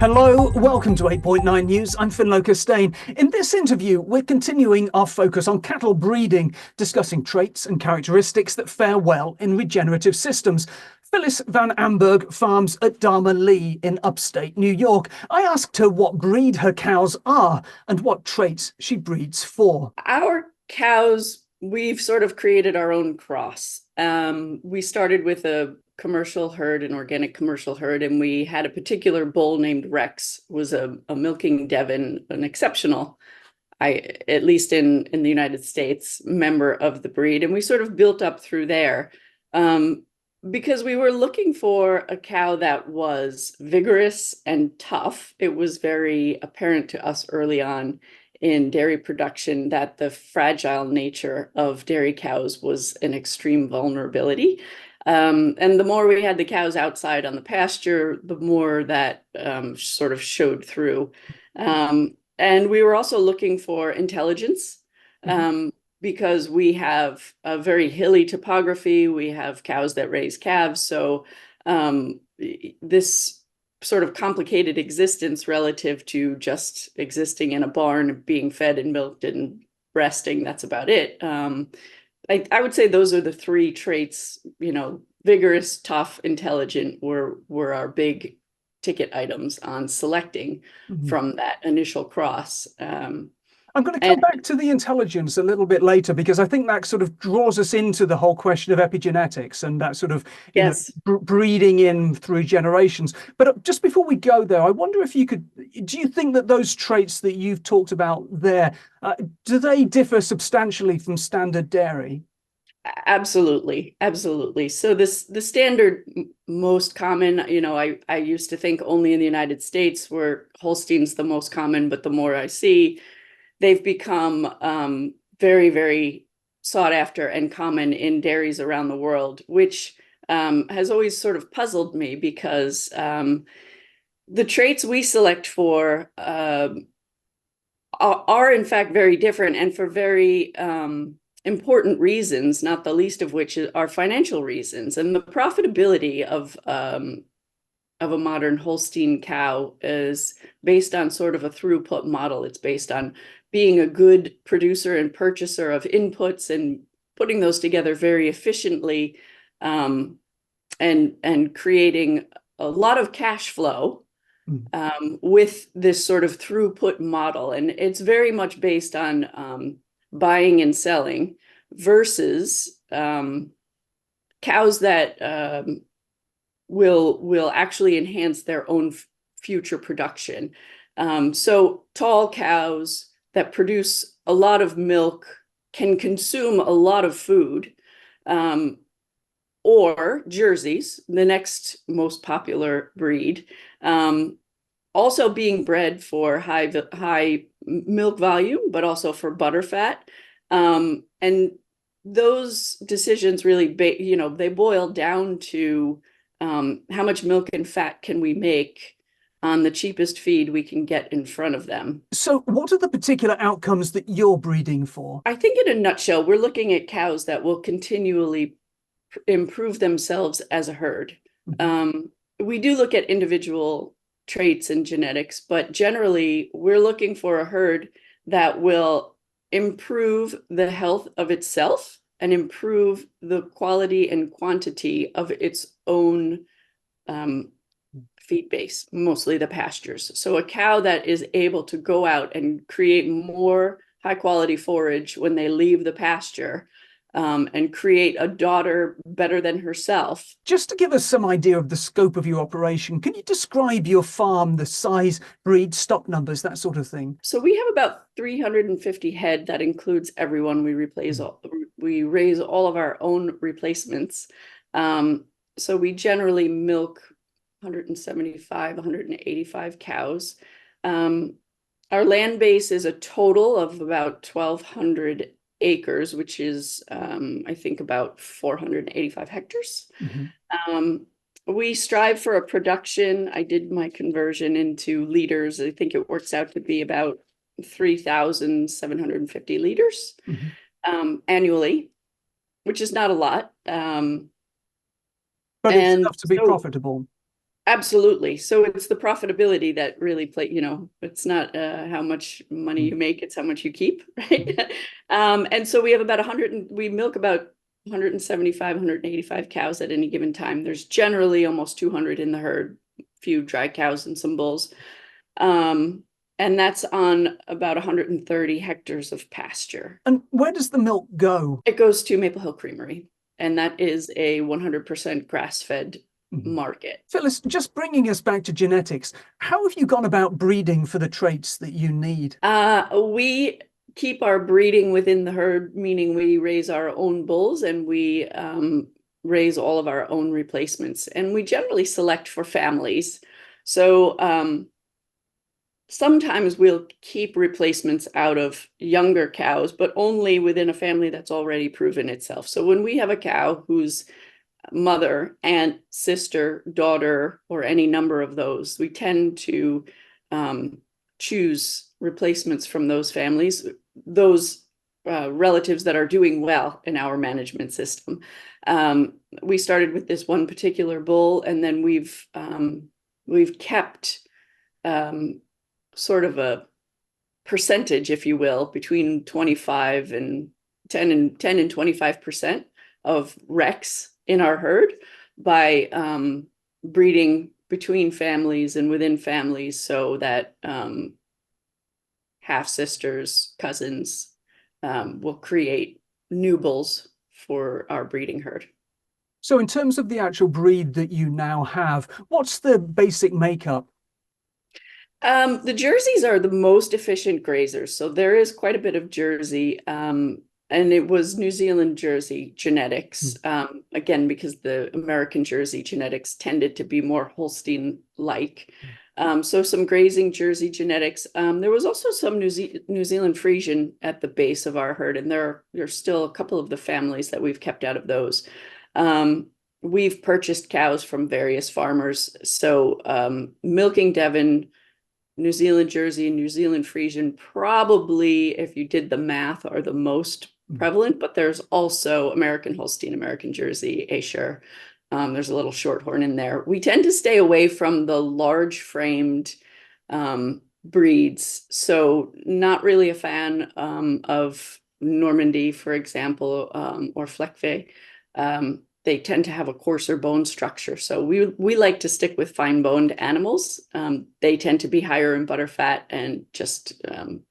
Hello, welcome to 8.9 News. I'm Costain. In this interview, we're continuing our focus on cattle breeding, discussing traits and characteristics that fare well in regenerative systems. Phyllis van Amburgh farms at Dharma Lea in upstate New York. I asked her what breed her cows are and what traits she breeds for. Our cows, we've sort of created our own cross. We started with a commercial herd, an organic commercial herd, and we had a particular bull named Rex, was a milking Devon, an exceptional, at least in the United States, member of the breed. And we sort of built up through there because we were looking for a cow that was vigorous and tough. It was very apparent to us early on in dairy production that the fragile nature of dairy cows was an extreme vulnerability. And the more we had the cows outside on the pasture, the more that sort of showed through. And we were also looking for intelligence because we have a very hilly topography. We have cows that raise calves. So this sort of complicated existence relative to just existing in a barn, being fed and milked and resting, that's about it. I would say those are the three traits, vigorous, tough, intelligent were our big ticket items on selecting from that initial cross. I'm going to come back to the intelligence a little bit later, because I think that sort of draws us into the whole question of epigenetics and that sort of breeding in through generations. But just before we go there, I wonder if do you think that those traits that you've talked about there, do they differ substantially from standard dairy? Absolutely. So the standard most common, I used to think only in the United States were Holsteins the most common, but the more I see, they've become very, very sought after and common in dairies around the world, which has always sort of puzzled me because the traits we select for are in fact very different and for very important reasons, not the least of which are financial reasons. And the profitability of a modern Holstein cow is based on sort of a throughput model. It's based on being a good producer and purchaser of inputs and putting those together very efficiently, and creating a lot of cash flow with this sort of throughput model. And it's very much based on buying and selling versus cows that will actually enhance their own future production. So tall cows that produce a lot of milk can consume a lot of food, or Jerseys, the next most popular breed, also being bred for high milk volume, but also for butter fat. And those decisions really, they boil down to how much milk and fat can we make on the cheapest feed we can get in front of them. So what are the particular outcomes that you're breeding for? I think in a nutshell, we're looking at cows that will continually improve themselves as a herd. We do look at individual traits and genetics, but generally we're looking for a herd that will improve the health of itself and improve the quality and quantity of its own feed base, mostly the pastures. So a cow that is able to go out and create more high quality forage when they leave the pasture, and create a daughter better than herself. Just to give us some idea of the scope of your operation, can you describe your farm, the size, breed, stock numbers, that sort of thing? So we have about 350 head. That includes everyone. We raise all of our own replacements. So we generally milk 175, 185 cows. Our land base is a total of about 1,200 acres, which is, I think, about 485 hectares. We strive for a production. I did my conversion into liters. I think it works out to be about 3,750 liters annually, which is not a lot. But it's enough to be profitable. Absolutely. So it's the profitability that really it's not how much money you make, it's how much you keep, right? And so we have about 100, we milk about 175, 185 cows at any given time. There's generally almost 200 in the herd, a few dry cows and some bulls. Um, and that's on about 130 hectares of pasture. And where does the milk go? It goes to Maple Hill Creamery, and that is a 100% grass-fed Mhm. market. Phyllis, just bringing us back to genetics, how have you gone about breeding for the traits that you need? We keep our breeding within the herd, meaning we raise our own bulls and we raise all of our own replacements. And we generally select for families. So sometimes we'll keep replacements out of younger cows, but only within a family that's already proven itself. So when we have a cow whose mother, aunt, sister, daughter, or any number of those, we tend to choose replacements from those families, those relatives that are doing well in our management system. We started with this one particular bull, and then we've kept sort of a percentage, if you will, between 25 and 10 and 25% of Rex in our herd by breeding between families and within families, so that half sisters, cousins will create new bulls for our breeding herd. So in terms of the actual breed that you now have, what's the basic makeup? The Jerseys are the most efficient grazers. So there is quite a bit of Jersey. And it was New Zealand Jersey genetics, again, because the American Jersey genetics tended to be more Holstein-like. So some grazing Jersey genetics. There was also some New Zealand Friesian at the base of our herd, and there's still a couple of the families that we've kept out of those. We've purchased cows from various farmers. So milking Devon, New Zealand Jersey, and New Zealand Friesian probably, if you did the math, are the most prevalent, but there's also American Holstein, American Jersey, Ayrshire. There's a little Shorthorn in there. We tend to stay away from the large framed breeds. So not really a fan of Normandy, for example, or Fleckvieh. They tend to have a coarser bone structure. So we like to stick with fine-boned animals. They tend to be higher in butter fat and just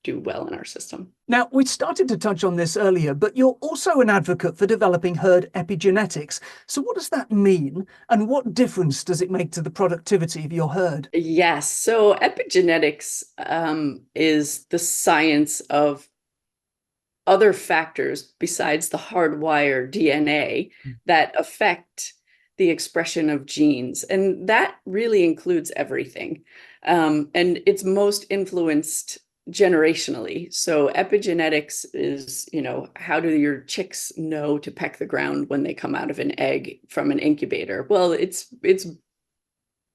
do well in our system. Now, we started to touch on this earlier, but you're also an advocate for developing herd epigenetics. So what does that mean? And what difference does it make to the productivity of your herd? Yes. So epigenetics is the science of other factors besides the hardwired DNA that affect the expression of genes. And that really includes everything. And it's most influenced generationally. So epigenetics is, how do your chicks know to peck the ground when they come out of an egg from an incubator? Well, it's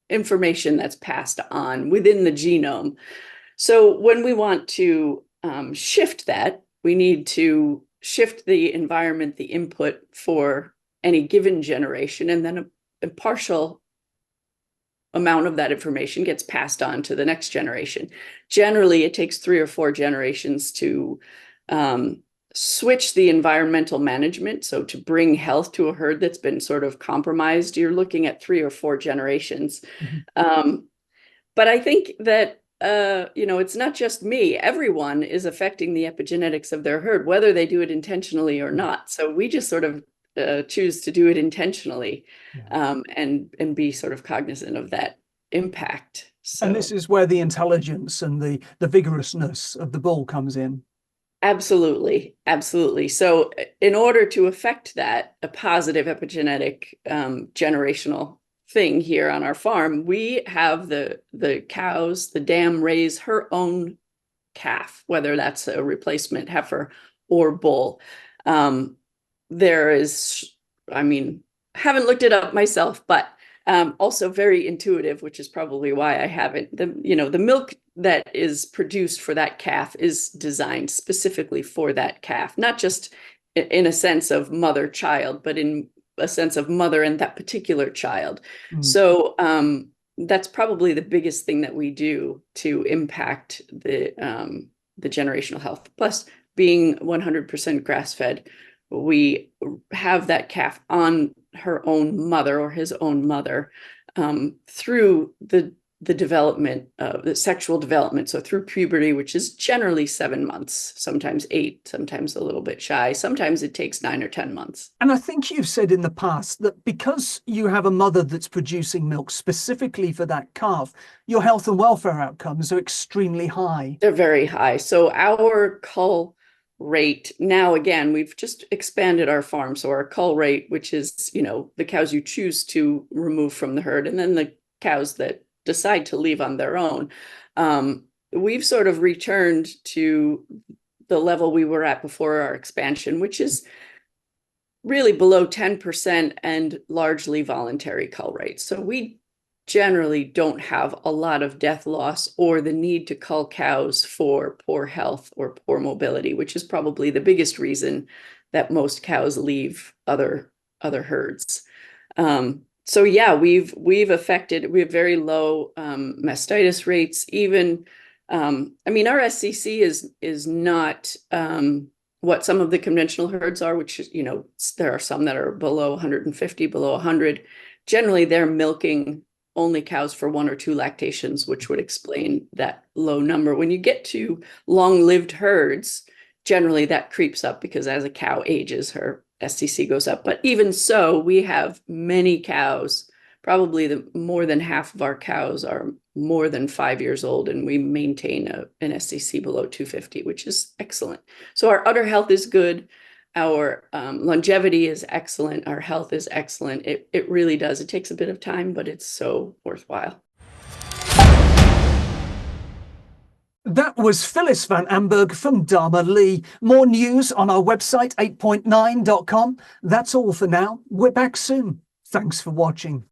information that's passed on within the genome. So when we want to shift that, we need to shift the environment, the input for any given generation, and then a partial amount of that information gets passed on to the next generation. Generally, it takes 3 or 4 generations to switch the environmental management. So to bring health to a herd that's been sort of compromised, you're looking at 3 or 4 generations. But I think that it's not just me. Everyone is affecting the epigenetics of their herd, whether they do it intentionally or not. So we just sort of choose to do it intentionally, and be sort of cognizant of that impact. So, and this is where the intelligence and the vigorousness of the bull comes in. Absolutely, absolutely. So in order to affect that, a positive epigenetic generational thing here on our farm, we have the cows, the dam raise her own calf, whether that's a replacement heifer or bull. There is, haven't looked it up myself, but also very intuitive, which is probably why I haven't. The milk that is produced for that calf is designed specifically for that calf, not just in a sense of mother-child, but in a sense of mother and that particular child. So that's probably the biggest thing that we do to impact the generational health. Plus, being 100% grass-fed, we have that calf on her own mother or his own mother through the development of the sexual development. So through puberty, which is generally 7 months, sometimes 8, sometimes a little bit shy. Sometimes it takes 9 or 10 months. And I think you've said in the past that because you have a mother that's producing milk specifically for that calf, your health and welfare outcomes are extremely high. They're very high. So our cull rate now, again, we've just expanded our farm. So our cull rate, which is, the cows you choose to remove from the herd, and then the cows that decide to leave on their own, we've sort of returned to the level we were at before our expansion, which is really below 10% and largely voluntary cull rate. So we generally don't have a lot of death loss or the need to cull cows for poor health or poor mobility, which is probably the biggest reason that most cows leave other herds. So yeah, we have very low mastitis rates. Even our SCC is not what some of the conventional herds are, which is, there are some that are below 150, below 100. Generally, they're milking only cows for 1 or 2 lactations, which would explain that low number. When you get to long-lived herds, generally that creeps up because as a cow ages, her SCC goes up. But even so, we have many cows, probably more than half of our cows are more than 5 years old, and we maintain an SCC below 250, which is excellent. So our udder health is good. Our longevity is excellent. Our health is excellent. It really does. It takes a bit of time, but it's so worthwhile. That was Phyllis van Amburgh from Dharma Lea. More news on our website, 8.9.com. That's all for now. We're back soon. Thanks for watching.